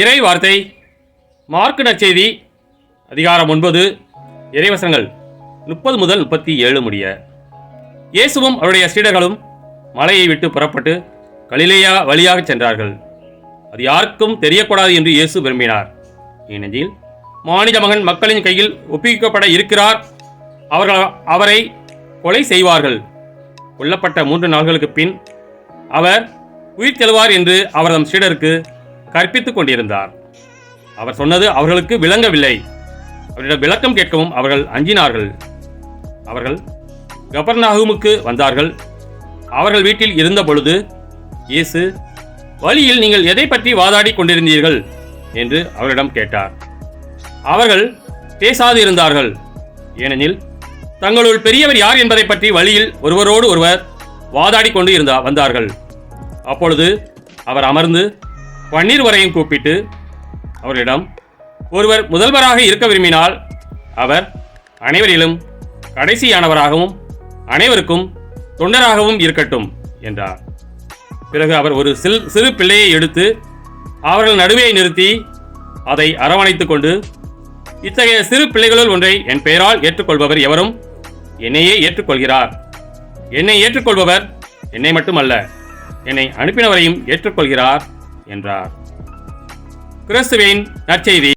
இறை வார்த்தை மார்க்கு நற்செய்தி அதிகாரம் 9 இறைவசனங்கள் 30 முதல் 37 முடிய. இயேசுவும் அவருடைய சீடர்களும் மலையை விட்டு புறப்பட்டு கலிலேயா வழியாக சென்றார்கள். அது யாருக்கும் தெரியக்கூடாது என்று இயேசு விரும்பினார். ஏனெனில் மானிட மகன் மக்களின் கையில் ஒப்புவிக்கப்பட இருக்கிறார். அவர்கள் அவரை கொலை செய்வார்கள். கொல்லப்பட்ட 3 நாட்களுக்கு பின் அவர் உயிர் தெழுவார் என்று அவரது சீடருக்கு கற்பித்துக் கொண்டிருந்தார். அவர் சொன்னது அவர்களுக்கு விளங்கவில்லை. அவரிடம் விளக்கம் கேட்கவும் அவர்கள் அஞ்சினார்கள். அவர்கள் கபர்நாகுமுக்கு வந்தார்கள். அவர்கள் வீட்டில் இருந்த பொழுது இயேசு, வழியில் நீங்கள் எதை பற்றி வாதாடி கொண்டிருந்தீர்கள் என்று அவர்களிடம் கேட்டார். அவர்கள் பேசாது இருந்தார்கள். ஏனெனில் தங்களுள் பெரியவர் யார் என்பதை பற்றி வழியில் ஒருவரோடு ஒருவர் வாதாடி கொண்டு வந்தார்கள். அப்பொழுது அவர் அமர்ந்து பன்னீர் வரையும் கூப்பிட்டு அவரிடம், ஒருவர் முதல்வராக இருக்க விரும்பினால் அவர் அனைவரிலும் கடைசியானவராகவும் அனைவருக்கும் தொண்டராகவும் இருக்கட்டும் என்றார். பிறகு அவர் ஒரு சிறு பிள்ளையை எடுத்து அவர்கள் நடுவே நிறுத்தி அதை அரவணைத்துக் கொண்டு, இத்தகைய சிறு பிள்ளைகளுள் ஒன்றை என் பெயரால் ஏற்றுக்கொள்பவர் எவரும் என்னையே ஏற்றுக்கொள்கிறார். என்னை ஏற்றுக்கொள்பவர் என்னை மட்டுமல்ல, என்னை அனுப்பினவரையும் ஏற்றுக்கொள்கிறார் என்றார். கிறிஸ்துவின் நற்செய்தி.